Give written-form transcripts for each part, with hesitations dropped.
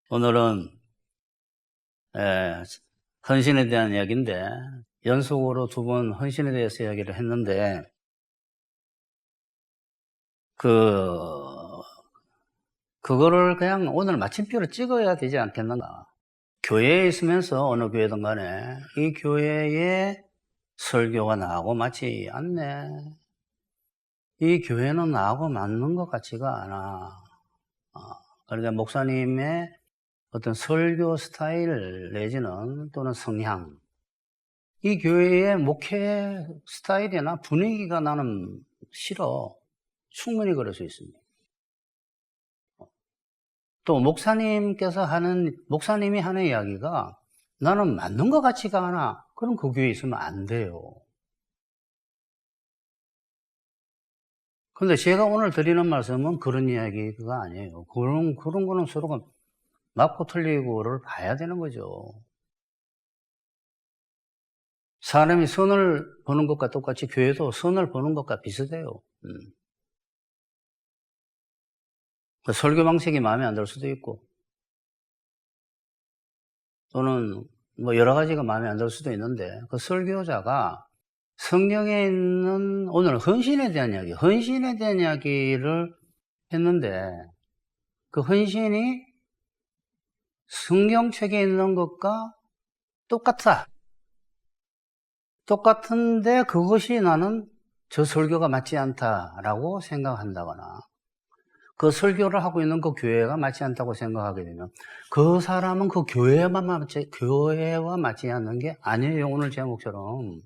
오늘은 헌신에 대한 이야기인데 연속으로 2번 헌신에 대해서 이야기를 했는데 그거를 그냥 오늘 마침표를 찍어야 되지 않겠는가. 교회에 있으면서 어느 교회든 간에 이 교회의 설교가 나하고 맞지 않네. 이 교회는 나하고 맞는 것 같지가 않아. 그러니까 목사님의 어떤 설교 스타일 내지는 또는 성향, 이 교회의 목회 스타일이나 분위기가 나는 싫어. 충분히 그럴 수 있습니다. 또 목사님이 하는 이야기가 나는 맞는 것 같지가 않아. 그럼 그 교회에 있으면 안 돼요. 근데 제가 오늘 드리는 말씀은 그런 이야기가 아니에요. 그런 거는 서로가 맞고 틀리고를 봐야 되는 거죠. 사람이 선을 보는 것과 똑같이 교회도 선을 보는 것과 비슷해요. 설교 방식이 마음에 안 들 수도 있고, 또는 뭐 여러 가지가 마음에 안 들 수도 있는데, 그 설교자가 성경에 있는 오늘 헌신에 대한 이야기를 했는데, 그 헌신이 성경책에 있는 것과 똑같은데 그것이 나는 저 설교가 맞지 않다라고 생각한다거나, 그 설교를 하고 있는 그 교회가 맞지 않다고 생각하게 되면 그 사람은 그 교회와 맞지 않는 게 아니에요. 오늘 제목처럼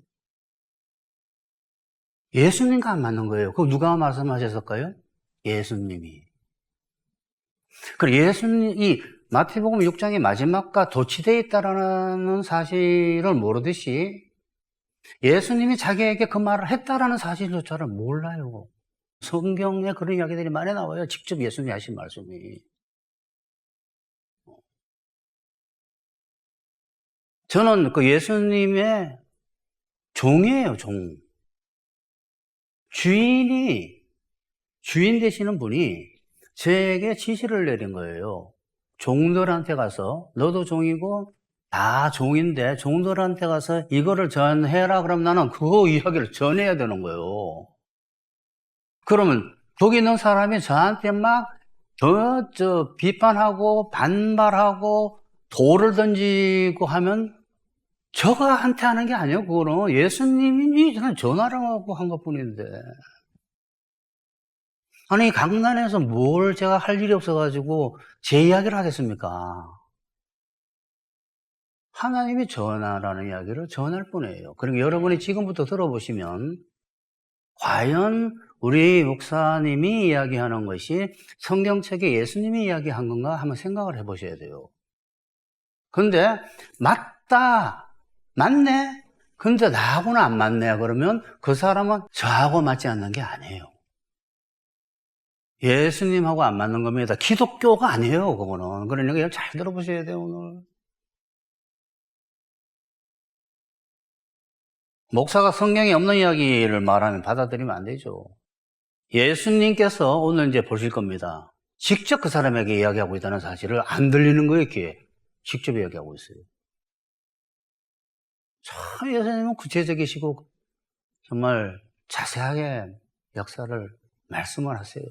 예수님과 안 맞는 거예요. 그거 누가 말씀하셨을까요? 예수님이. 그럼 이 마태복음 6장의 마지막과 도치되어 있다라는 사실을 모르듯이 예수님이 자기에게 그 말을 했다라는 사실조차를 몰라요. 성경에 그런 이야기들이 많이 나와요. 직접 예수님이 하신 말씀이. 저는 그 예수님의 종이에요, 종. 주인 되시는 분이 저에게 지시를 내린 거예요. 종들한테 가서, 너도 종이고 다 종인데 종들한테 가서 이거를 전해라. 그러면 나는 그 이야기를 전해야 되는 거예요. 그러면 거기 있는 사람이 저한테 막 비판하고 반발하고 돌을 던지고 하면 저한테 하는 게 아니에요. 그거는 예수님이 저는 전하라고 한 것뿐인데. 아니, 강단에서 뭘 제가 할 일이 없어가지고 제 이야기를 하겠습니까? 하나님이 전하라는 이야기를 전할 뿐이에요. 그리고 여러분이 지금부터 들어보시면 과연 우리 목사님이 이야기하는 것이 성경책에 예수님이 이야기한 건가 한번 생각을 해보셔야 돼요. 근데 맞네? 근데 나하고는 안 맞네. 그러면 그 사람은 저하고 맞지 않는 게 아니에요. 예수님하고 안 맞는 겁니다. 기독교가 아니에요, 그거는. 그러니까 이걸 잘 들어보셔야 돼요, 오늘. 목사가 성경에 없는 이야기를 말하면 받아들이면 안 되죠. 예수님께서 오늘 이제 보실 겁니다. 직접 그 사람에게 이야기하고 있다는 사실을 안 들리는 거예요, 이렇게. 직접 이야기하고 있어요. 참 예수님은 구체적이시고 정말 자세하게 역사를 말씀을 하세요.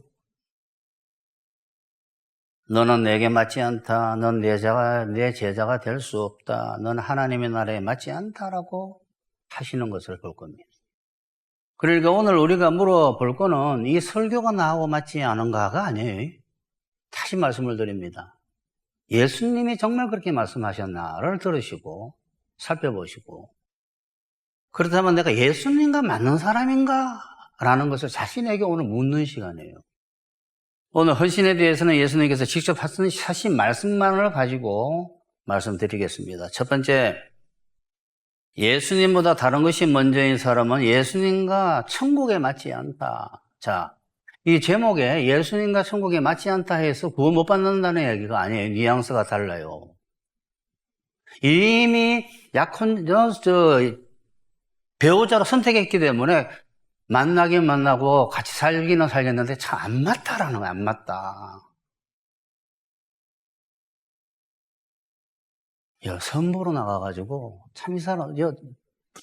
너는 내게 맞지 않다. 넌 내 제자가 될 수 없다. 넌 하나님의 나라에 맞지 않다라고 하시는 것을 볼 겁니다. 그러니까 오늘 우리가 물어볼 거는 이 설교가 나하고 맞지 않은가가 아니에요. 다시 말씀을 드립니다. 예수님이 정말 그렇게 말씀하셨나를 들으시고 살펴보시고, 그렇다면 내가 예수님과 맞는 사람인가? 라는 것을 자신에게 오늘 묻는 시간이에요. 오늘 헌신에 대해서는 예수님께서 직접 하신 말씀만을 가지고 말씀드리겠습니다. 첫 번째, 예수님보다 다른 것이 먼저인 사람은 예수님과 천국에 맞지 않다. 자, 이 제목에 예수님과 천국에 맞지 않다 해서 구원 못 받는다는 얘기가 아니에요. 뉘앙스가 달라요. 이미 배우자로 선택했기 때문에 만나긴 만나고 같이 살기는 살겠는데 참 안 맞다라는 거야. 안 맞다. 선보러 나가가지고 참 이 사람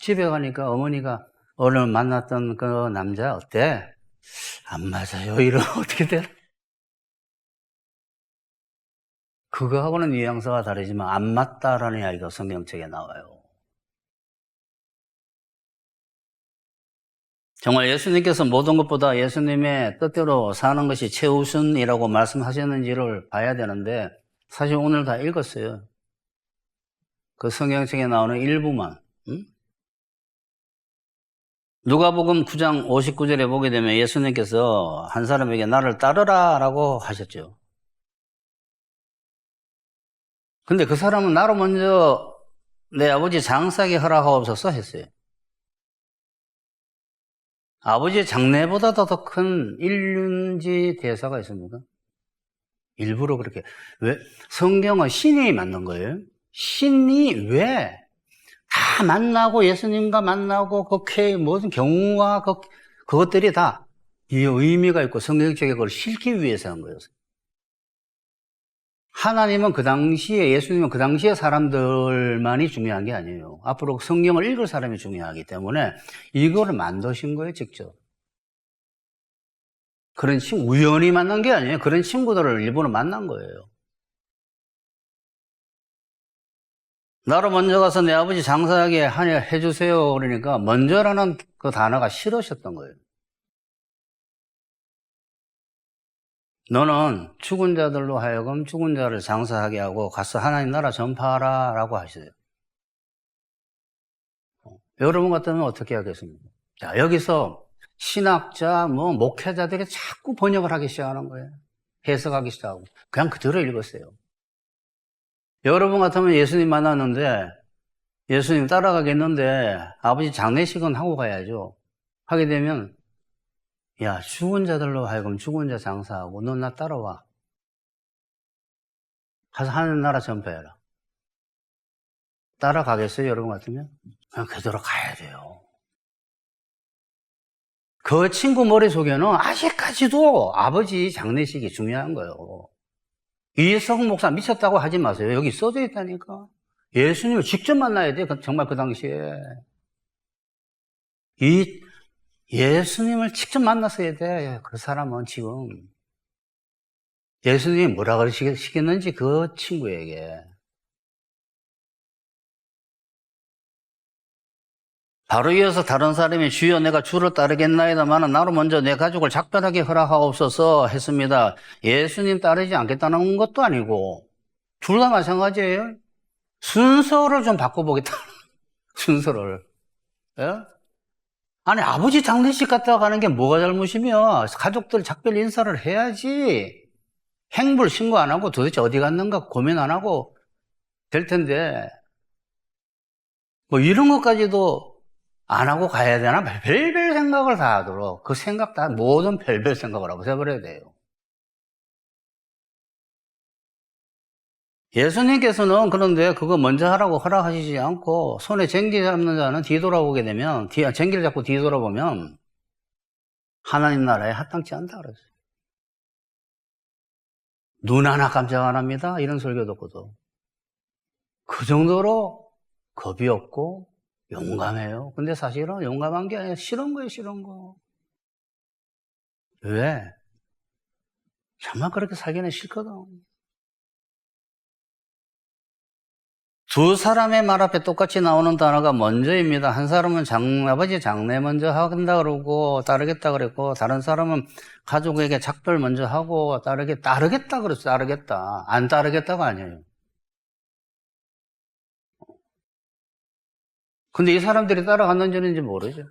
집에 가니까 어머니가 오늘 만났던 그 남자 어때? 안 맞아요. 이러면 어떻게 되나? 그거하고는 뉘앙스가 다르지만 안 맞다라는 이야기가 성경책에 나와요. 정말 예수님께서 모든 것보다 예수님의 뜻대로 사는 것이 최우선이라고 말씀하셨는지를 봐야 되는데 사실 오늘 다 읽었어요. 그 성경책에 나오는 일부만. 누가복음 9장 59절에 보게 되면 예수님께서 한 사람에게 나를 따르라 라고 하셨죠. 근데 그 사람은 나로 먼저 내 아버지 장사하게 허락하옵소서 했어요. 아버지의 장래보다도 더 큰 일륜지 대사가 있습니다. 일부러 그렇게. 왜? 성경은 신이 만든 거예요. 신이 왜? 다 만나고 예수님과 만나고 모든 경우와 그것들이 다 이 의미가 있고 성경적인 걸 실기 위해서 한 거예요. 하나님은 그 당시에 예수님은 그 당시에 사람들만이 중요한 게 아니에요. 앞으로 성경을 읽을 사람이 중요하기 때문에 이거를 만드신 거예요, 직접. 그런 친구, 우연히 만난 게 아니에요. 그런 친구들을 일부러 만난 거예요. 나로 먼저 가서 내 아버지 장사하게 해주세요. 그러니까 먼저라는 그 단어가 싫으셨던 거예요. 너는 죽은 자들로 하여금 죽은 자를 장사하게 하고 가서 하나님 나라 전파하라 라고 하시대요. 여러분 같으면 어떻게 하겠습니까? 자, 여기서 신학자, 목회자들이 자꾸 번역을 하기 시작하는 거예요. 해석하기 시작하고. 그냥 그대로 읽었어요. 여러분 같으면 예수님 만났는데, 예수님 따라가겠는데, 아버지 장례식은 하고 가야죠. 하게 되면, 야, 죽은 자들로 하여금 죽은 자 장사하고, 너 나 따라와. 가서 하는 나라 전파해라. 따라가겠어요, 여러분 같으면? 그냥 그대로 가야 돼요. 그 친구 머릿속에는 아직까지도 아버지 장례식이 중요한 거예요. 이성 목사 미쳤다고 하지 마세요. 여기 써져 있다니까. 예수님을 직접 만나야 돼. 정말 그 당시에. 예수님을 직접 만났어야 돼. 그 사람은 지금. 예수님이 뭐라 그러시겠는지 그 친구에게. 바로 이어서 다른 사람이 주여 내가 주를 따르겠나이다마는 나로 먼저 내 가족을 작별하게 허락하옵소서 했습니다. 예수님 따르지 않겠다는 것도 아니고 둘 다 마찬가지예요. 순서를 좀 바꿔보겠다. 순서를. 예? 아니 아버지 장례식 갔다 가는 게 뭐가 잘못이며 가족들 작별 인사를 해야지. 행불 신고 안 하고 도대체 어디 갔는가 고민 안 하고 될 텐데 뭐 이런 것까지도 안 하고 가야 되나? 별별 생각을 다 하도록 그 생각 다 모든 별별 생각을 하고 해버려야 돼요. 예수님께서는 그런데 그거 먼저 하라고 허락하시지 않고 손에 쟁기 잡는 자는 뒤돌아보게 되면 쟁기를 잡고 뒤돌아보면 하나님 나라에 합당치 않다 그랬어요. 눈 하나 깜짝 안 합니다. 이런 설교 듣고도 그 정도로 겁이 없고 용감해요. 근데 사실은 용감한 게 아니라 싫은 거예요, 싫은 거. 왜? 정말 그렇게 살기는 싫거든. 두 사람의 말 앞에 똑같이 나오는 단어가 먼저입니다. 한 사람은 아버지 장례 먼저 한다 그러고 따르겠다 그랬고, 다른 사람은 가족에게 작별 먼저 하고 따르겠다 그랬어요. 따르겠다. 안 따르겠다가 아니에요. 근데 이 사람들이 따라갔는지는 모르죠.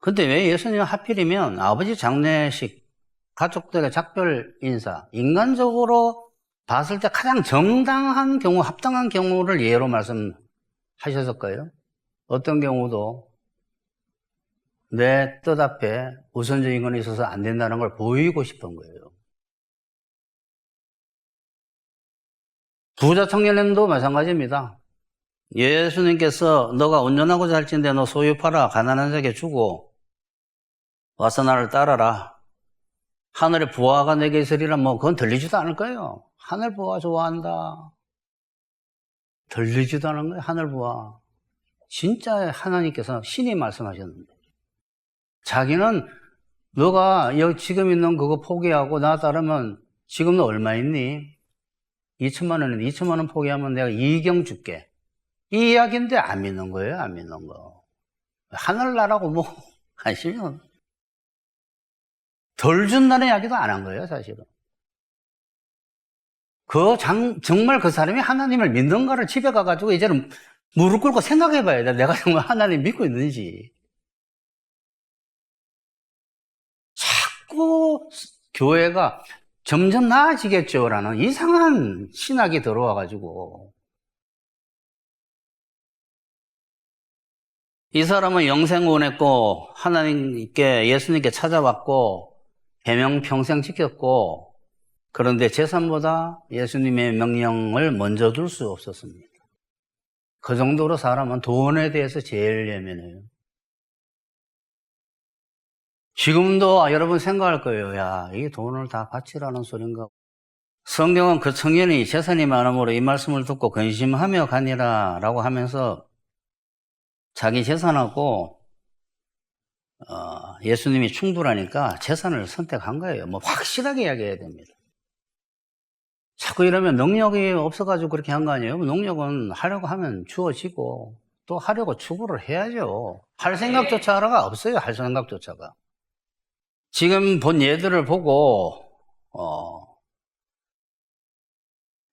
근데 왜 예수님은 하필이면 아버지 장례식, 가족들의 작별 인사, 인간적으로 봤을 때 가장 정당한 경우, 합당한 경우를 예로 말씀하셨을까요? 어떤 경우도 내 뜻 앞에 우선적인 건 있어서 안 된다는 걸 보이고 싶은 거예요. 부자 청년님도 마찬가지입니다. 예수님께서 너가 온전하고자 할진대 너 소유 팔아 가난한 자에게 주고 와서 나를 따라라 하늘의 부하가 내게 있으리라 뭐 그건 들리지도 않을 거예요. 하늘 부하 좋아한다. 들리지도 않은 거예요. 하늘 부하. 진짜 하나님께서 신이 말씀하셨는데 자기는 너가 여기 지금 있는 그거 포기하고 나 따르면 지금 너 얼마 있니? 2천만 원인데 2천만 원 포기하면 내가 이경 줄게. 이 이야기인데 안 믿는 거예요. 안 믿는 거. 하늘나라고 뭐 하시면 덜 준다는 이야기도 안 한 거예요. 사실은. 정말 그 사람이 하나님을 믿는가를 집에 가가지고 이제는 무릎 꿇고 생각해 봐야 돼. 내가 정말 하나님 믿고 있는지. 자꾸 교회가 점점 나아지겠죠라는 이상한 신학이 들어와가지고 이 사람은 영생 원했고 하나님께 예수님께 찾아왔고 계명 평생 지켰고 그런데 재산보다 예수님의 명령을 먼저 둘 수 없었습니다. 그 정도로 사람은 돈에 대해서 제일 예민해요. 지금도 여러분 생각할 거예요. 야, 이 돈을 다 바치라는 소린가? 성경은 그 청년이 재산이 많음으로 이 말씀을 듣고 근심하며 가니라 라고 하면서 자기 재산하고 예수님이 충돌하니까 재산을 선택한 거예요. 뭐 확실하게 이야기해야 됩니다. 자꾸 이러면 능력이 없어가지고 그렇게 한 거 아니에요? 능력은 하려고 하면 주어지고 또 하려고 추구를 해야죠. 할 생각조차가 없어요. 할 생각조차가. 지금 본 예들을 보고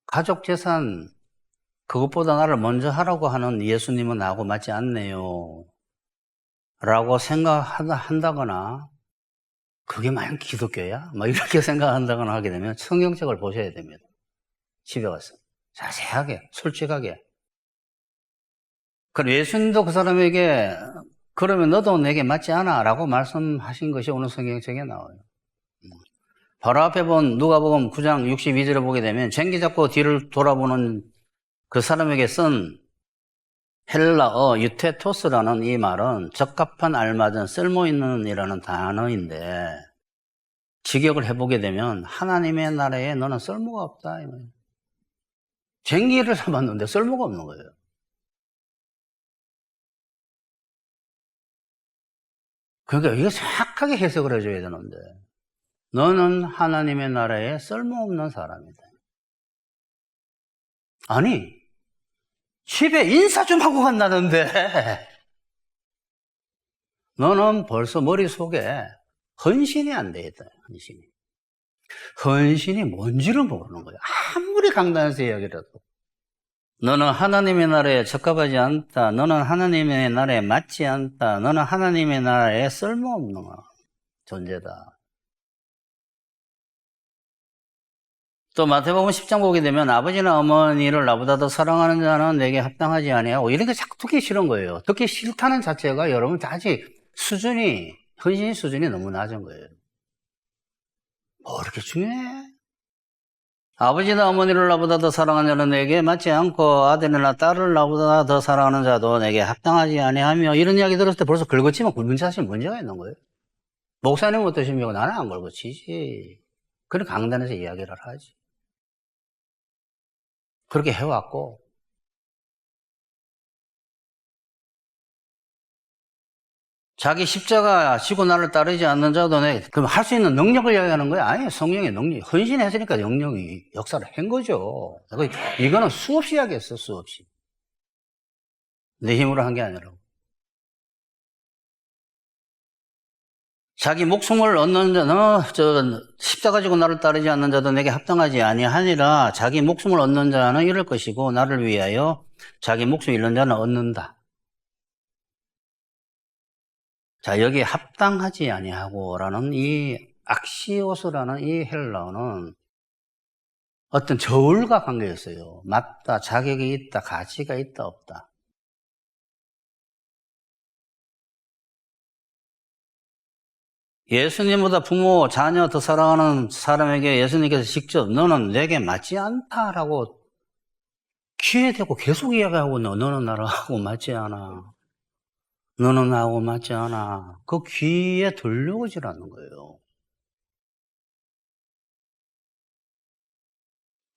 가족 재산 그것보다 나를 먼저 하라고 하는 예수님은 나하고 맞지 않네요 라고 생각한다거나 그게 만약 기독교야? 막 이렇게 생각한다거나 하게 되면 성경책을 보셔야 됩니다. 집에 가서 자세하게 솔직하게. 그럼 예수님도 그 사람에게 그러면 너도 내게 맞지 않아 라고 말씀하신 것이 오늘 성경책에 나와요. 바로 앞에 본 누가복음 9장 62절을 보게 되면 쟁기 잡고 뒤를 돌아보는 그 사람에게 쓴 헬라어 유테토스라는 이 말은 적합한 알맞은 쓸모있는 이라는 단어인데 직역을 해보게 되면 하나님의 나라에 너는 쓸모가 없다. 쟁기를 잡았는데 쓸모가 없는 거예요. 그러니까 이거 정확하게 해석을 해줘야 되는데 너는 하나님의 나라에 쓸모없는 사람이다. 아니 집에 인사 좀 하고 간다는데 너는 벌써 머릿속에 헌신이 안 돼 있다. 헌신이 뭔지를 모르는 거야. 아무리 강단에서 이야기라도 너는 하나님의 나라에 적합하지 않다. 너는 하나님의 나라에 맞지 않다. 너는 하나님의 나라에 쓸모없는 존재다. 또 마태복음 10장 보게 되면 아버지나 어머니를 나보다 더 사랑하는 자는 내게 합당하지 아니하고 이런 게 자꾸 듣기 싫은 거예요. 듣기 싫다는 자체가 여러분 아직 헌신 수준이 너무 낮은 거예요. 뭐 이렇게 중요해? 아버지나 어머니를 나보다 더 사랑하는 자는 내게 맞지 않고 아들이나 딸을 나보다 더 사랑하는 자도 내게 합당하지 아니하며 이런 이야기 들었을 때 벌써 긁었지만 굶은 사실 문제가 있는 거예요. 목사님은 어떠십니까? 나는 안 긁어치지. 그런 강단에서 이야기를 하지. 그렇게 해왔고 자기 십자가 지고 나를 따르지 않는 자도 그럼 할 수 있는 능력을 이야기하는 거야? 아니, 성령의 능력. 헌신했으니까 능력이 역사를 한 거죠. 이거는 수없이 이야기했어, 수없이. 내 힘으로 한 게 아니라. 자기 목숨을 얻는 자는 십자가 지고 나를 따르지 않는 자도 내게 합당하지 아니하니라. 자기 목숨을 얻는 자는 이럴 것이고 나를 위하여 자기 목숨 잃는 자는 얻는다. 자, 여기 합당하지 아니하고라는 이 악시오스라는 이 헬라어는 어떤 저울과 관계였어요. 맞다, 자격이 있다, 가치가 있다, 없다. 예수님보다 부모, 자녀 더 사랑하는 사람에게 예수님께서 직접 너는 내게 맞지 않다라고 귀에 대고 계속 이야기하고 너는 나하고 맞지 않아. 너는 나하고 맞지 않아. 그 귀에 들려오질 않는 거예요.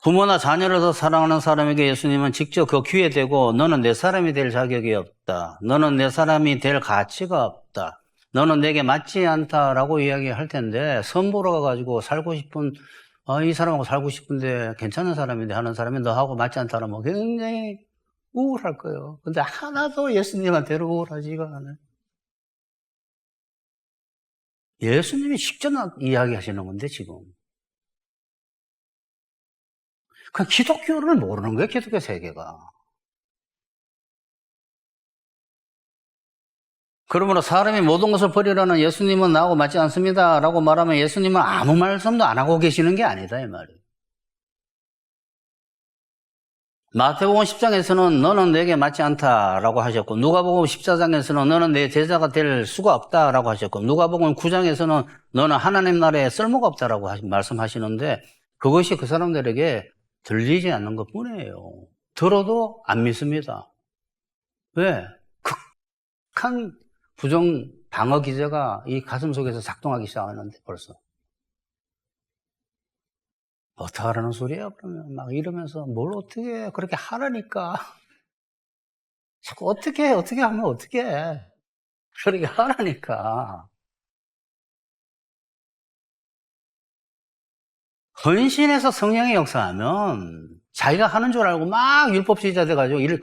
부모나 자녀를 더 사랑하는 사람에게 예수님은 직접 그 귀에 대고 너는 내 사람이 될 자격이 없다. 너는 내 사람이 될 가치가 없다. 너는 내게 맞지 않다라고 이야기할 텐데 선보러 가가지고 살고 싶은 이 사람하고 살고 싶은데 괜찮은 사람인데 하는 사람이 너하고 맞지 않다라면 굉장히 우울할 거예요. 근데 하나도 예수님한테는 우울하지가 않아요. 예수님이 직접 이야기하시는 건데 지금. 그냥 기독교를 모르는 거예요, 기독교 세계가. 그러므로 사람이 모든 것을 버리라는 예수님은 나하고 맞지 않습니다 라고 말하면 예수님은 아무 말씀도 안 하고 계시는 게 아니다 이 말이에요. 마태복음 10장에서는 너는 내게 맞지 않다라고 하셨고 누가복음 14장에서는 너는 내 제자가 될 수가 없다라고 하셨고 누가복음 9장에서는 너는 하나님 나라에 쓸모가 없다라고 말씀하시는데 그것이 그 사람들에게 들리지 않는 것뿐이에요. 들어도 안 믿습니다. 왜? 극한 부정 방어 기제가 이 가슴 속에서 작동하기 시작하는데 벌써. 어떡하라는 소리야 그러면 막 이러면서 뭘 어떻게 그렇게 하라니까. 자꾸 어떻게 하면 어떻게 해. 그렇게 하라니까. 헌신해서 성령의 역사하면 자기가 하는 줄 알고 막 율법주의자 돼가지고 일을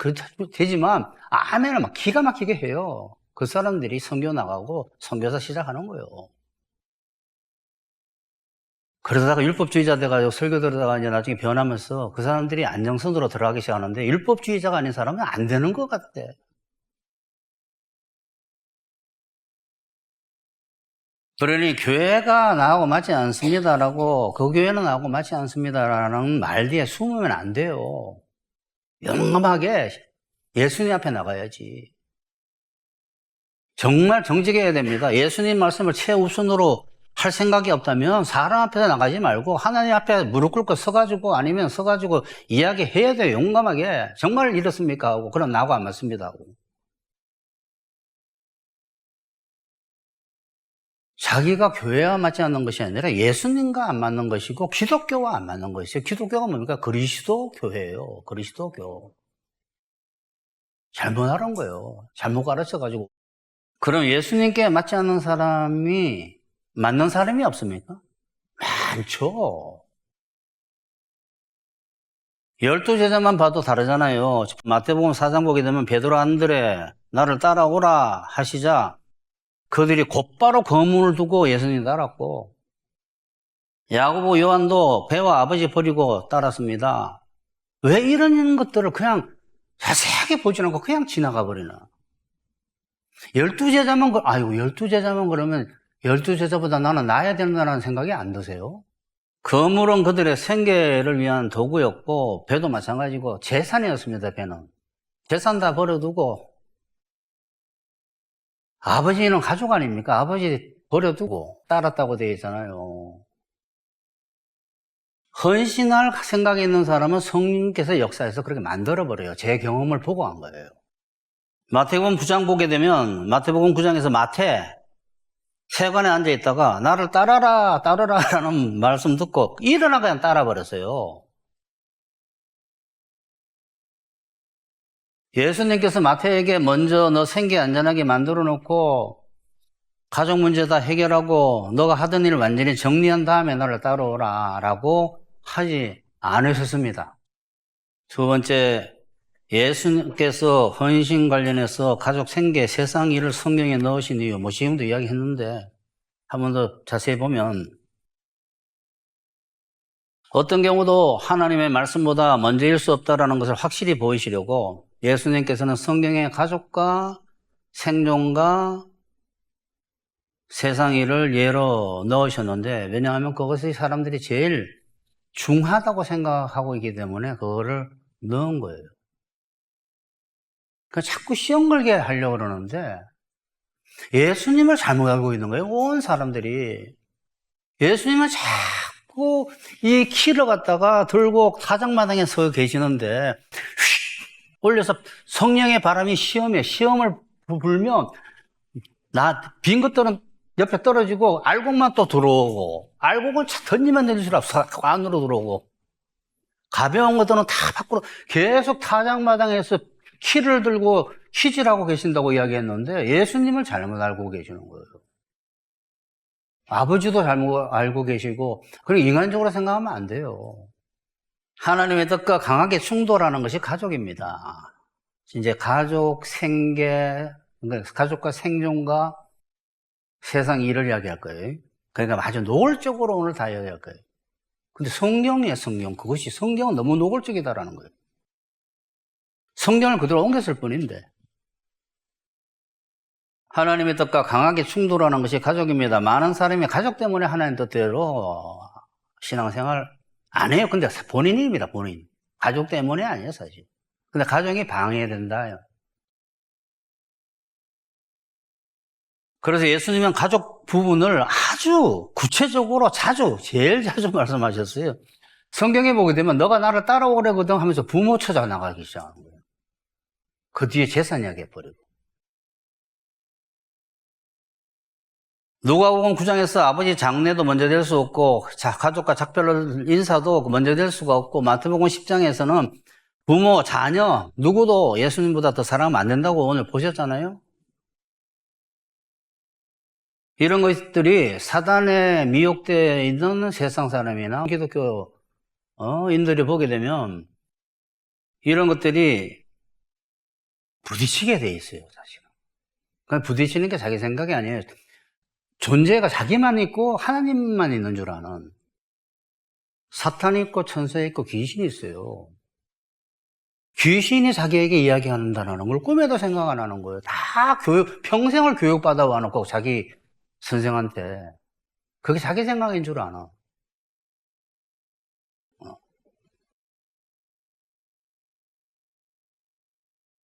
되지만 아멘을 막 기가 막히게 해요. 그 사람들이 선교 나가고 선교사 시작하는 거예요. 그러다가 율법주의자 돼가지고 설교 들어다가 이제 나중에 변하면서 그 사람들이 안정선으로 들어가기 시작하는데 율법주의자가 아닌 사람은 안 되는 것 같대. 그러니 교회가 나하고 맞지 않습니다라고 그 교회는 나하고 맞지 않습니다라는 말 뒤에 숨으면 안 돼요. 영감하게 예수님 앞에 나가야지. 정말 정직해야 됩니다. 예수님 말씀을 최우선으로 할 생각이 없다면 사람 앞에 나가지 말고 하나님 앞에 무릎 꿇고 서가지고 아니면 서가지고 이야기해야 돼요. 용감하게. 정말 이렇습니까? 하고 그럼 나하고 안 맞습니다. 하고. 자기가 교회와 맞지 않는 것이 아니라 예수님과 안 맞는 것이고 기독교와 안 맞는 것이에요. 기독교가 뭡니까? 그리스도 교회예요. 그리스도 교. 잘못하는 거예요. 잘못 가르쳐가지고. 그럼 예수님께 맞지 않는 사람이 맞는 사람이 없습니까? 많죠. 12제자만 봐도 다르잖아요. 마태복음 4장 보게 되면 베드로 안드레 나를 따라오라 하시자 그들이 곧바로 거문을 두고 예수님 따랐고 야고보 요한도 배와 아버지 버리고 따랐습니다. 왜 이런 것들을 그냥 자세하게 보지 않고 그냥 지나가 버리나? 12제자만 12제자만 그러면 12제자보다 나는 나아야 된다는 생각이 안 드세요? 거물은 그들의 생계를 위한 도구였고 배도 마찬가지고 재산이었습니다. 배는. 재산 다 버려두고 아버지는 가족 아닙니까? 아버지 버려두고 따랐다고 되어 있잖아요. 헌신할 생각이 있는 사람은 성령께서 역사에서 그렇게 만들어버려요. 제 경험을 보고 한 거예요. 마태복음 9장 보게 되면 마태복음 9장에서 마태 세관에 앉아 있다가 나를 따라라 라는 말씀 듣고 일어나 그냥 따라버렸어요. 예수님께서 마태에게 먼저 너 생계 안전하게 만들어 놓고 가족 문제 다 해결하고 너가 하던 일을 완전히 정리한 다음에 나를 따라오라 라고 하지 않으셨습니다. 두 번째, 예수님께서 헌신 관련해서 가족 생계 세상 일을 성경에 넣으신 이유 지금도 이야기했는데 한 번 더 자세히 보면 어떤 경우도 하나님의 말씀보다 먼저일 수 없다는 것을 확실히 보이시려고 예수님께서는 성경에 가족과 생존과 세상 일을 예로 넣으셨는데 왜냐하면 그것이 사람들이 제일 중하다고 생각하고 있기 때문에 그거를 넣은 거예요. 자꾸 시험 걸게 하려고 그러는데 예수님을 잘못 알고 있는 거예요. 온 사람들이. 예수님은 자꾸 이 키를 갖다가 들고 가정마당에 서 계시는데 휙 올려서 성령의 바람이 시험에 시험을 불면 빈 것들은 옆에 떨어지고 알곡만 또 들어오고 알곡은 던지면 던질수록 안으로 들어오고 가벼운 것들은 다 밖으로 계속 타장마당에서 키를 들고 키질하고 계신다고 이야기했는데 예수님을 잘못 알고 계시는 거예요. 아버지도 잘못 알고 계시고, 그리고 인간적으로 생각하면 안 돼요. 하나님의 뜻과 강하게 충돌하는 것이 가족입니다. 이제 가족 생계, 그러니까 가족과 생존과 세상 일을 이야기할 거예요. 그러니까 아주 노골적으로 오늘 다 이야기할 거예요. 근데 성경이에요, 성경. 그것이 성경은 너무 노골적이다라는 거예요. 성경을 그대로 옮겼을 뿐인데. 하나님의 뜻과 강하게 충돌하는 것이 가족입니다. 많은 사람이 가족 때문에 하나님 뜻대로 신앙생활 안 해요. 근데 본인입니다, 본인. 가족 때문에 아니에요, 사실. 근데 가정이 방해된다요. 그래서 예수님은 가족 부분을 아주 구체적으로 제일 자주 말씀하셨어요. 성경에 보게 되면 너가 나를 따라오래거든 하면서 부모 찾아 나가기 시작하는 거예요. 그 뒤에 재산 이야기 해버리고. 누가복음 9장에서 아버지 장례도 먼저 될 수 없고 가족과 작별로 인사도 먼저 될 수가 없고 마태복음 10장에서는 부모, 자녀 누구도 예수님보다 더 사랑하면 안 된다고 오늘 보셨잖아요. 이런 것들이 사단에 미혹되어 있는 세상 사람이나 기독교인들이 보게 되면 이런 것들이 부딪히게 돼 있어요, 사실은. 그냥 부딪히는 게 자기 생각이 아니에요. 존재가 자기만 있고 하나님만 있는 줄 아는. 사탄이 있고 천사 있고 귀신이 있어요. 귀신이 자기에게 이야기한다는 걸 꿈에도 생각 안 하는 거예요. 다 평생을 교육받아 와놓고 자기 선생한테. 그게 자기 생각인 줄 아나.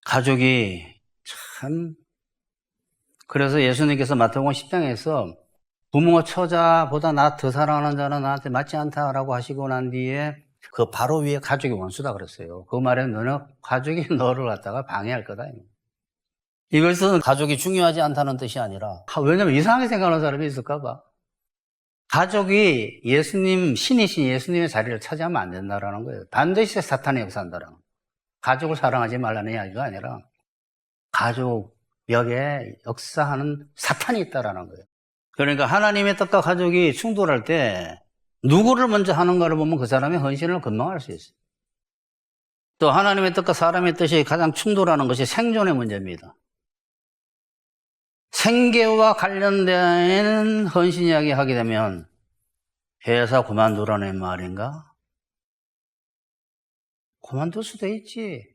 가족이 참. 그래서 예수님께서 마태복음 10장에서 부모 처자보다 나 더 사랑하는 자는 나한테 맞지 않다라고 하시고 난 뒤에 그 바로 위에 가족이 원수다 그랬어요. 그 말에 너는 가족이 너를 갖다가 방해할 거다. 이것은 가족이 중요하지 않다는 뜻이 아니라, 왜냐면 이상하게 생각하는 사람이 있을까 봐. 가족이 신이신 예수님의 자리를 차지하면 안 된다라는 거예요. 반드시 사탄이 역사한다라는 거예요. 가족을 사랑하지 말라는 이야기가 아니라 가족 역에 역사하는 사탄이 있다라는 거예요. 그러니까 하나님의 뜻과 가족이 충돌할 때 누구를 먼저 하는가를 보면 그 사람의 헌신을 금방 알 수 있어요. 또 하나님의 뜻과 사람의 뜻이 가장 충돌하는 것이 생존의 문제입니다. 생계와 관련된 헌신 이야기 하게 되면 회사 그만두라는 말인가? 그만둘 수도 있지.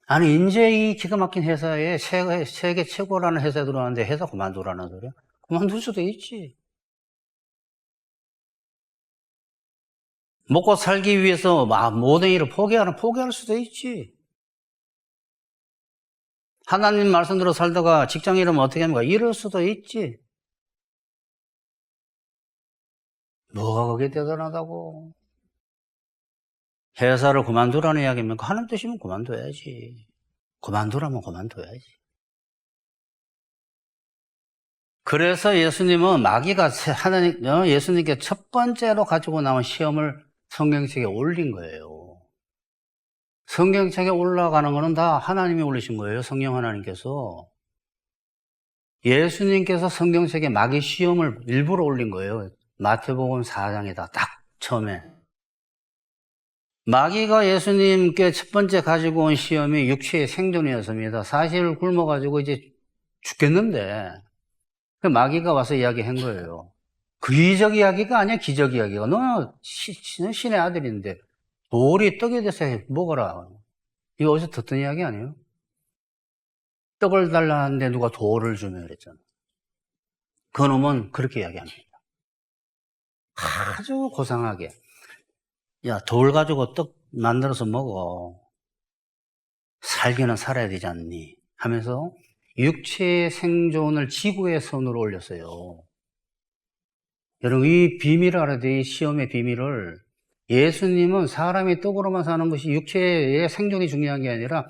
아니, 이제 이 기가 막힌 회사에 세계 최고라는 회사에 들어왔는데 회사 그만두라는 소리야? 그만둘 수도 있지. 먹고 살기 위해서 모든 일을 포기할 수도 있지. 하나님 말씀대로 살다가 직장 잃으면 어떻게 합니까? 이럴 수도 있지. 뭐가 그게 대단하다고. 회사를 그만두라는 이야기입니까? 하나님 뜻이면 그만둬야지. 그만두라면 그만둬야지. 그래서 예수님은 마귀가 예수님께 첫 번째로 가지고 나온 시험을 성경책에 올린 거예요. 성경책에 올라가는 거는 다 하나님이 올리신 거예요. 성령 하나님께서. 예수님께서 성경책에 마귀 시험을 일부러 올린 거예요. 마태복음 4장에다 딱 처음에. 마귀가 예수님께 첫 번째 가지고 온 시험이 육체의 생존이었습니다. 사실 굶어가지고 이제 죽겠는데 그 마귀가 와서 이야기한 거예요. 기적 이야기가 아니야, 기적 이야기가. 너는 신의 아들인데 돌이 떡이 돼서 먹어라. 이거 어디서 듣던 이야기 아니에요? 떡을 달라는데 누가 돌을 주면 그랬잖아. 그 놈은 그렇게 이야기합니다. 아주 고상하게. 야, 돌 가지고 떡 만들어서 먹어. 살기는 살아야 되지 않니? 하면서 육체의 생존을 지구의 선으로 올렸어요. 여러분, 이 비밀을 알아야 돼. 이 시험의 비밀을. 예수님은 사람이 떡으로만 사는 것이 육체의 생존이 중요한 게 아니라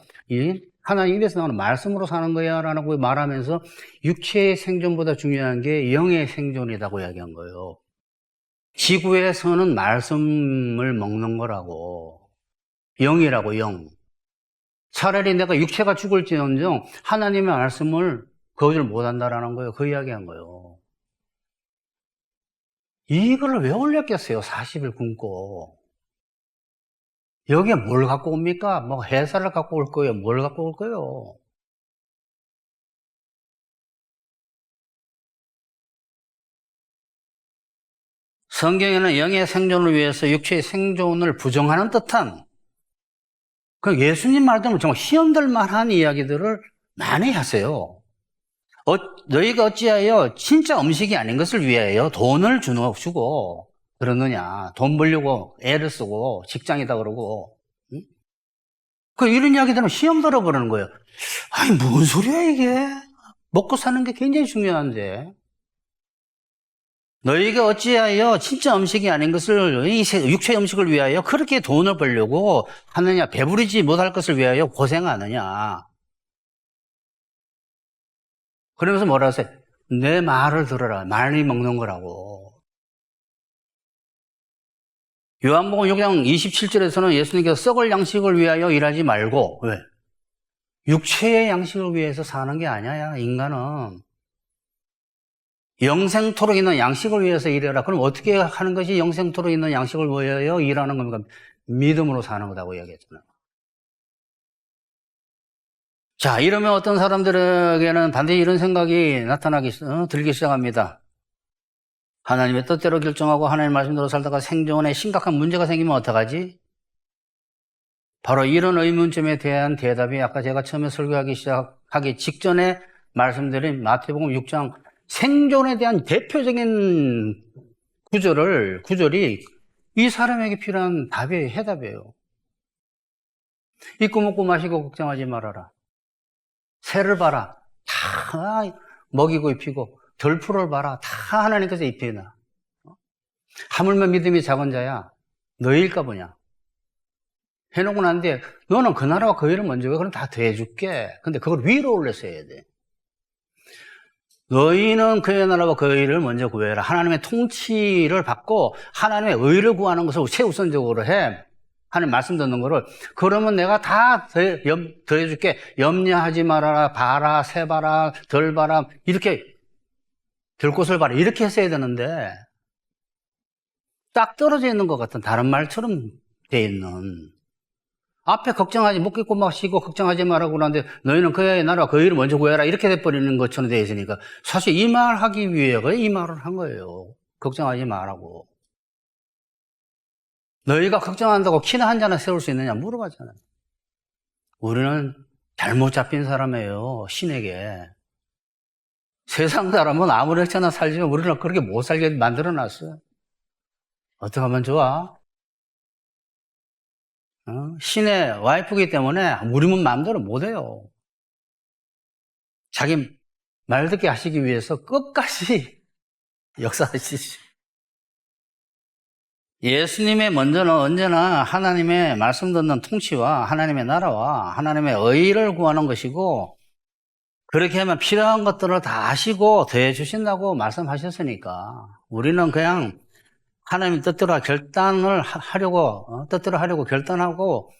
하나님 입에서 나오는 말씀으로 사는 거야 라고 말하면서 육체의 생존보다 중요한 게 영의 생존이라고 이야기한 거예요. 지구에서는 말씀을 먹는 거라고. 영이라고, 영. 차라리 내가 육체가 죽을지언정 하나님의 말씀을 거절 못한다라는 거예요. 그 이야기한 거예요. 이거를 왜 올렸겠어요? 40일 굶고. 여기에 뭘 갖고 옵니까? 뭐 해살을 갖고 올 거예요? 뭘 갖고 올 거예요? 성경에는 영의 생존을 위해서 육체의 생존을 부정하는 듯한 그 예수님 말대로 정말 시험될 만한 이야기들을 많이 하세요. 너희가 어찌하여 진짜 음식이 아닌 것을 위하여 돈을 주고 그러느냐. 돈 벌려고 애를 쓰고 직장이다 그러고. 응? 이런 이야기 들으면 시험 들어버리는 거예요. 아니 뭔 소리야 이게. 먹고 사는 게 굉장히 중요한데. 너희가 어찌하여 진짜 음식이 아닌 것을 이 육체의 음식을 위하여 그렇게 돈을 벌려고 하느냐. 배부르지 못할 것을 위하여 고생하느냐. 그러면서 뭐라 하세요? 내 말을 들어라. 많이 먹는 거라고. 요한복음 6장 27절에서는 예수님께서 썩을 양식을 위하여 일하지 말고 왜? 육체의 양식을 위해서 사는 게 아니야. 인간은 영생토록 있는 양식을 위해서 일해라. 그럼 어떻게 하는 것이 영생토록 있는 양식을 위하여 일하는 겁니까? 믿음으로 사는 거다고 이야기했잖아요. 자, 이러면 어떤 사람들에게는 반드시 이런 생각이 들기 시작합니다. 하나님의 뜻대로 결정하고 하나님의 말씀대로 살다가 생존에 심각한 문제가 생기면 어떡하지? 바로 이런 의문점에 대한 대답이 아까 제가 처음에 설교하기 시작하기 직전에 말씀드린 마태복음 6장 생존에 대한 대표적인 구절이 이 사람에게 필요한 해답이에요. 입고 먹고 마시고 걱정하지 말아라. 새를 봐라. 다 먹이고 입히고 들풀을 봐라. 다 하나님께서 입히나. 하물며 믿음이 작은 자야. 너희일까 보냐. 해놓고 난 뒤에 너는 그 나라와 그 일을 먼저 해. 그럼 다 더해줄게. 근데 그걸 위로 올려서 해야 돼. 너희는 그의 나라와 그 일을 먼저 구해라. 하나님의 통치를 받고 하나님의 의를 구하는 것을 최우선적으로 해. 하나님 말씀 듣는 거를. 그러면 내가 다 더해줄게. 염려하지 말아라. 봐라. 세봐라. 덜 봐라. 이렇게 될 곳을 봐라. 이렇게 했어야 되는데 딱 떨어져 있는 것 같은 다른 말처럼 돼 있는. 앞에 걱정하지, 먹고 입고 마시고 걱정하지 말라고 그러는데 너희는 그의 나라 그 일을 먼저 구해라 이렇게 돼버리는 것처럼 돼 있으니까 사실 이 말 하기 위해 이 말을 한 거예요. 걱정하지 말라고. 너희가 걱정한다고 키나 한 잔을 세울 수 있느냐 물어봤잖아요. 우리는 잘못 잡힌 사람이에요. 신에게. 세상 사람은 아무렇게나 살지만 우리는 그렇게 못 살게 만들어놨어요. 어떻게 하면 좋아? 신의 와이프이기 때문에 우리는 마음대로 못해요. 자기 말 듣게 하시기 위해서 끝까지 역사하시지. 예수님의 먼저는 언제나 하나님의 말씀 듣는 통치와 하나님의 나라와 하나님의 의를 구하는 것이고 그렇게 하면 필요한 것들을 다 하시고 더해 주신다고 말씀하셨으니까 우리는 그냥 하나님 뜻대로 뜻대로 하려고 결단하고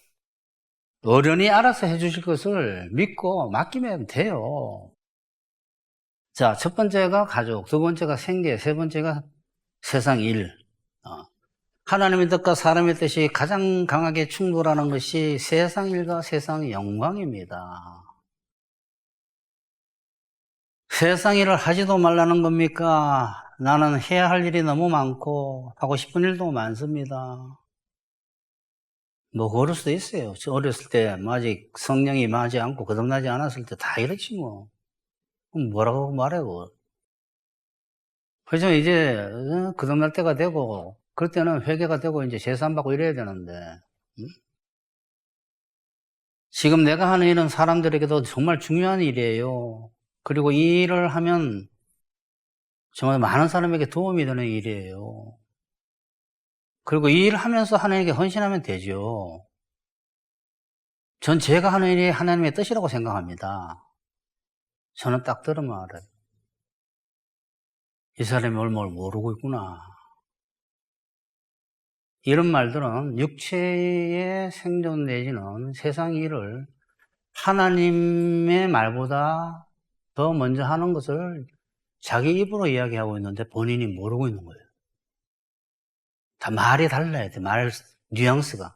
어련히 알아서 해주실 것을 믿고 맡기면 돼요. 자, 첫 번째가 가족, 두 번째가 생계, 세 번째가 세상 일. 하나님의 뜻과 사람의 뜻이 가장 강하게 충돌하는 것이 세상 일과 세상 영광입니다. 세상 일을 하지도 말라는 겁니까? 나는 해야 할 일이 너무 많고 하고 싶은 일도 많습니다. 뭐 그럴 수도 있어요. 어렸을 때 아직 성령이 임하지 않고 거듭나지 않았을 때 다 이렇지 뭐. 뭐라고 말해요. 그래서 이제 거듭날 때가 되고 그럴 때는 회개가 되고 이제 제산 받고 이래야 되는데 지금 내가 하는 일은 사람들에게도 정말 중요한 일이에요. 그리고 이 일을 하면 정말 많은 사람에게 도움이 되는 일이에요. 그리고 이 일을 하면서 하나님께 헌신하면 되죠. 전 제가 하는 일이 하나님의 뜻이라고 생각합니다. 저는 딱 들으면 알아요. 이 사람이 얼마를 모르고 있구나. 이런 말들은 육체의 생존 내지는 세상 일을 하나님의 말보다 더 먼저 하는 것을 자기 입으로 이야기하고 있는데 본인이 모르고 있는 거예요. 다 말이 달라야 돼. 말 뉘앙스가.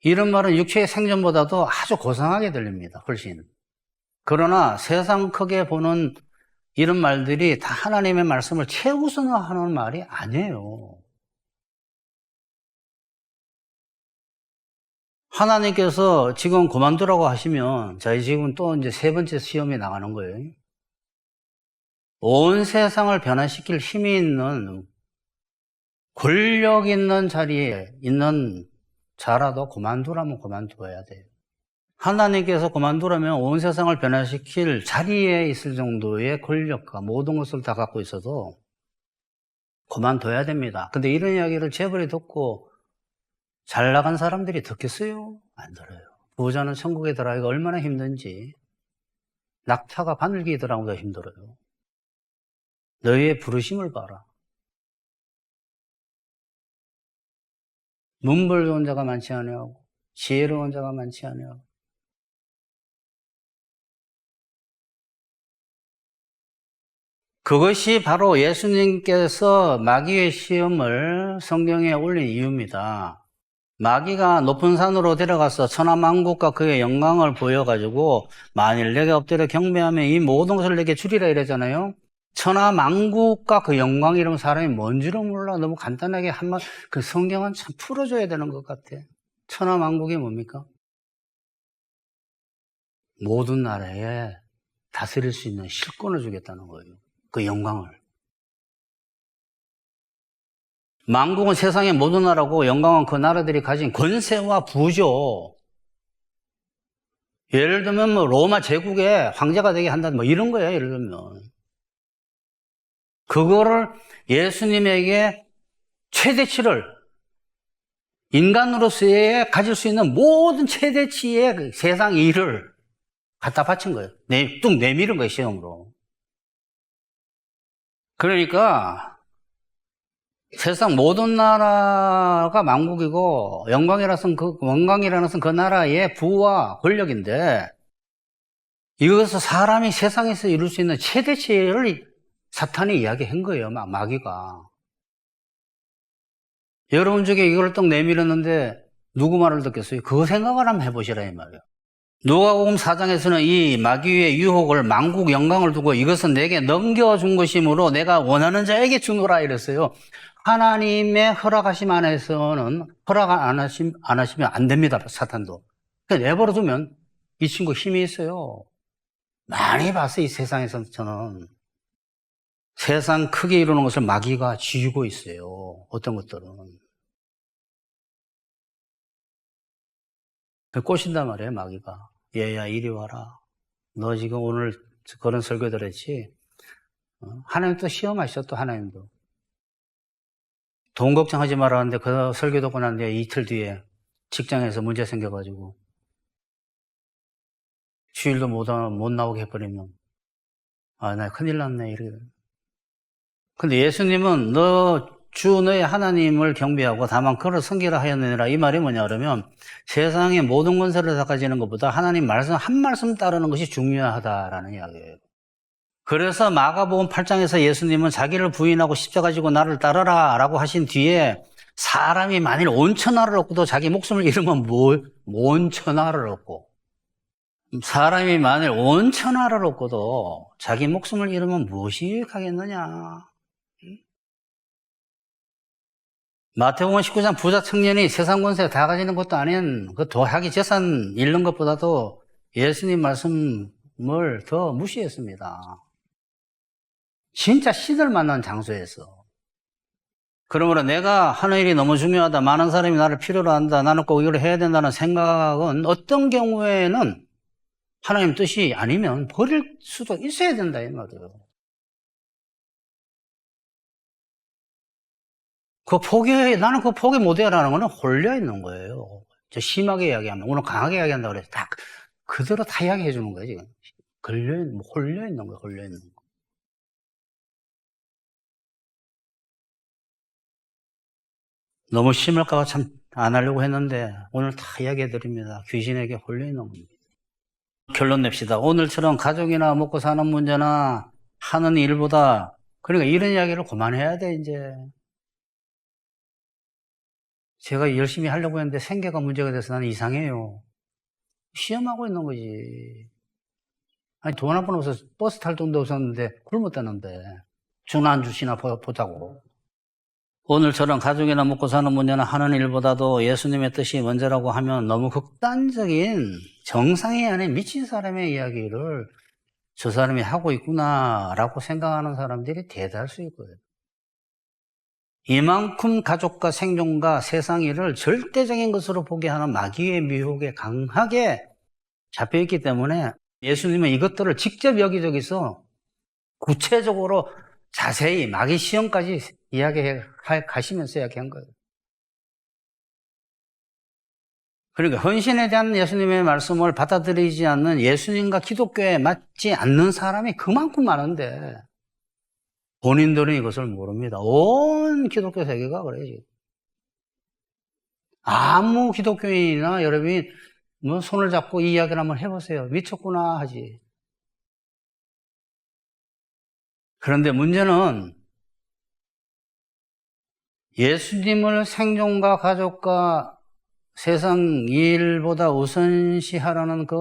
이런 말은 육체의 생존보다도 아주 고상하게 들립니다. 훨씬. 그러나 세상 크게 보는 이런 말들이 다 하나님의 말씀을 최우선화하는 말이 아니에요. 하나님께서 지금 그만두라고 하시면 저희 지금 또 이제 세 번째 시험이 나가는 거예요. 온 세상을 변화시킬 힘이 있는 권력 있는 자리에 있는 자라도 그만두라면 그만둬야 돼요. 하나님께서 그만두라면 온 세상을 변화시킬 자리에 있을 정도의 권력과 모든 것을 다 갖고 있어도 그만둬야 됩니다. 근데 이런 이야기를 재벌이 듣고 잘 나간 사람들이 듣겠어요? 안 들어요. 부자는 천국에 들어가기가 얼마나 힘든지 낙타가 바늘기 들어가기보다 힘들어요. 너희의 부르심을 봐라. 문벌 자가 많지 않으하고 지혜로운 자가 많지 않으하고 그것이 바로 예수님께서 마귀의 시험을 성경에 올린 이유입니다. 마귀가 높은 산으로 데려가서 천하만국과 그의 영광을 보여가지고 만일 내게 엎드려 경배하면 이 모든 것을 내게 주리라 이러잖아요. 천하만국과 그 영광 이러면 사람이 뭔지를 몰라. 너무 간단하게 한번 그 성경은 참 풀어줘야 되는 것 같아. 천하만국이 뭡니까? 모든 나라에 다스릴 수 있는 실권을 주겠다는 거예요. 그 영광을. 만국은 세상의 모든 나라고 영광은 그 나라들이 가진 권세와 부죠. 예를 들면 뭐 로마 제국의 황제가 되게 한다 뭐 이런 거예요. 예를 들면 그거를 예수님에게 최대치를 인간으로서의 가질 수 있는 모든 최대치의 그 세상 일을 갖다 바친 거예요. 뚝 내밀은 거예요. 시험으로. 그러니까 세상 모든 나라가 만국이고 영광이라는 그 나라의 부와 권력인데 이것을 사람이 세상에서 이룰 수 있는 최대치를 사탄이 이야기한 거예요. 마귀가. 여러분 중에 이걸 딱 내밀었는데 누구 말을 듣겠어요? 그거 생각을 한번 해보시라 이 말이에요. 누가복음 4장에서는 이 마귀의 유혹을 만국 영광을 두고 이것은 내게 넘겨준 것이므로 내가 원하는 자에게 주노라 이랬어요. 하나님의 허락하심 안에서는 허락 안 하시면 안 됩니다. 사탄도. 그냥 내버려두면 이 친구 힘이 있어요. 많이 봤어요. 이 세상에서 저는. 세상 크게 이루는 것을 마귀가 쥐고 있어요. 어떤 것들은. 꼬신단 말이에요, 마귀가. 얘야, 이리 와라. 너 지금 오늘 그런 설교들 했지? 하나님도 시험하셔, 또 하나님도. 돈 걱정하지 말았는데 그 설교 듣고 난 뒤에 이틀 뒤에 직장에서 문제 생겨가지고 주일도 못 나오게 해버리면 나 큰일 났네 이렇게. 근데 예수님은 너의 하나님을 경배하고 다만 그를 섬기라 하였느니라 이 말이 뭐냐 그러면 세상의 모든 권세를 다 가지는 것보다 하나님 말씀 한 말씀 따르는 것이 중요하다라는 이야기예요. 그래서 마가복음 8장에서 예수님은 자기를 부인하고 십자가 지고 나를 따르라 라고 하신 뒤에 사람이 만일 온천하를 얻고도 자기 목숨을 잃으면 온천하를 얻고 사람이 만일 온천하를 얻고도 자기 목숨을 잃으면 무엇이 가겠느냐. 마태복음 19장 부자 청년이 세상 권세 다 가지는 것도 아닌 그 도하기 재산 잃는 것보다도 예수님 말씀을 더 무시했습니다. 진짜 신을 만난 장소에서. 그러므로 내가 하는 일이 너무 중요하다. 많은 사람이 나를 필요로 한다. 나는 꼭 이걸 해야 된다는 생각은 어떤 경우에는 하나님 뜻이 아니면 버릴 수도 있어야 된다 이 말이에요. 나는 그 포기 못해라는 거는 홀려 있는 거예요. 저 심하게 이야기하면, 오늘 강하게 이야기한다고 그래서 딱 그대로 다 이야기해 주는 거예요, 지금. 홀려 있는 거예요, 홀려 있는 거. 너무 심할까 참 안 하려고 했는데 오늘 다 이야기해 드립니다. 귀신에게 홀려있는 겁니다. 결론 냅시다. 오늘처럼 가족이나 먹고 사는 문제나 하는 일보다, 그러니까 이런 이야기를 그만해야 돼, 이제. 제가 열심히 하려고 했는데 생계가 문제가 돼서 나는 이상해요. 시험하고 있는 거지. 아니, 돈 한 번 없어서 버스 탈 돈도 없었는데 굶었다는데. 주나 안 주시나 보자고. 오늘처럼 가족이나 먹고 사는 문제나 하는 일보다도 예수님의 뜻이 먼저라고 하면 너무 극단적인 정상이 아닌 미친 사람의 이야기를 저 사람이 하고 있구나라고 생각하는 사람들이 대다할 수 있거든요. 이만큼 가족과 생존과 세상 일을 절대적인 것으로 보게 하는 마귀의 미혹에 강하게 잡혀있기 때문에 예수님은 이것들을 직접 여기저기서 구체적으로 자세히 마귀 시험까지 이야기해 가시면서 이야기한 거예요. 그러니까 헌신에 대한 예수님의 말씀을 받아들이지 않는 예수님과 기독교에 맞지 않는 사람이 그만큼 많은데 본인들은 이것을 모릅니다. 온 기독교 세계가 그래요, 지금. 아무 기독교인이나 여러분이 뭐 손을 잡고 이 이야기를 한번 해보세요. 미쳤구나 하지. 그런데 문제는 예수님을 생존과 가족과 세상 일보다 우선시하라는 그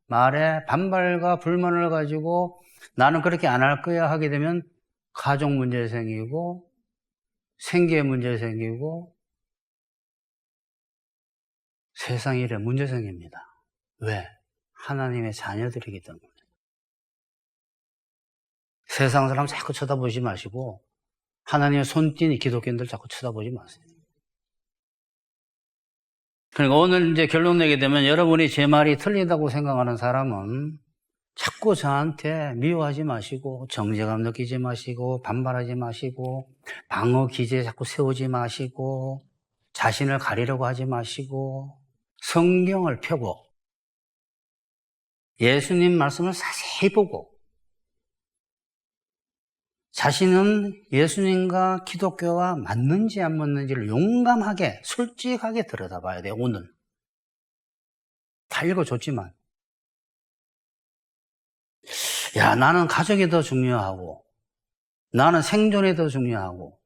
말에 반발과 불만을 가지고 나는 그렇게 안 할 거야 하게 되면 가족 문제 생기고 생계 문제 생기고 세상 일에 문제 생깁니다. 왜? 하나님의 자녀들이기 때문에. 세상 사람 자꾸 쳐다보지 마시고 하나님의 손짓 기독교인들 자꾸 쳐다보지 마세요. 그러니까 오늘 이제 결론 내게 되면 여러분이 제 말이 틀리다고 생각하는 사람은 자꾸 저한테 미워하지 마시고 정죄감 느끼지 마시고 반발하지 마시고 방어 기제 자꾸 세우지 마시고 자신을 가리려고 하지 마시고 성경을 펴고 예수님 말씀을 자세히 보고 자신은 예수님과 기독교와 맞는지 안 맞는지를 용감하게 솔직하게 들여다봐야 돼요. 오늘 다 읽어줬지만 야, 나는 가족이 더 중요하고 나는 생존이 더 중요하고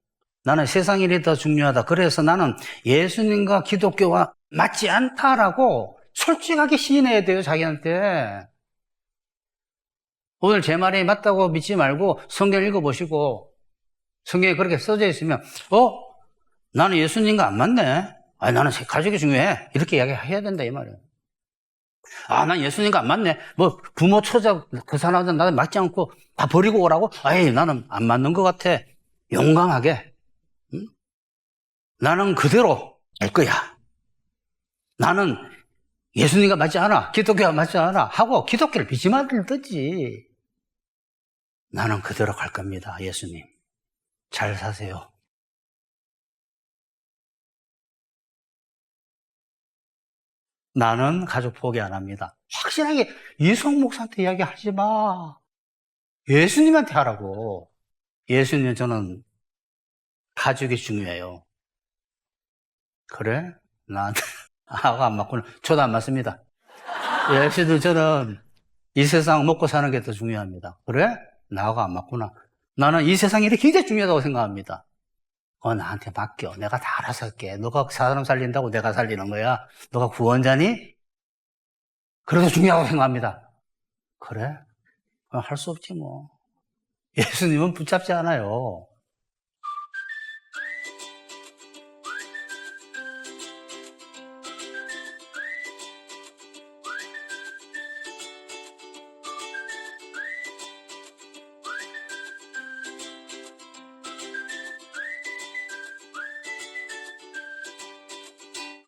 나는 세상 일이 더 중요하다. 그래서 나는 예수님과 기독교와 맞지 않다라고 솔직하게 시인해야 돼요. 자기한테. 오늘 제 말이 맞다고 믿지 말고 성경 읽어보시고 성경에 그렇게 써져 있으면 나는 예수님과 안 맞네. 아니, 나는 가족이 중요해. 이렇게 이야기해야 된다 이 말이에요. 난 예수님과 안 맞네. 뭐 부모 처자 그 사람들 나는 맞지 않고 다 버리고 오라고? 아이, 나는 안 맞는 것 같아. 용감하게. 응? 나는 그대로 할 거야. 나는 예수님과 맞지 않아. 기독교와 맞지 않아. 하고 기독교를 믿지 말든지. 나는 그대로 갈 겁니다. 예수님. 잘 사세요. 나는 가족 포기 안 합니다. 확실하게 이성 목사한테 이야기하지 마. 예수님한테 하라고. 예수님, 저는 가족이 중요해요. 그래? 나한테 하고 안 맞구나. 저도 안 맞습니다. 예수님, 저는 이 세상 먹고 사는 게 더 중요합니다. 그래? 나하고 안 맞구나. 나는 이 세상 일이 굉장히 중요하다고 생각합니다. 나한테 맡겨. 내가 다 알아서 할게. 너가 사람 살린다고 내가 살리는 거야. 너가 구원자니? 그래도 중요하다고 생각합니다. 그래? 할 수 없지 뭐. 예수님은 붙잡지 않아요.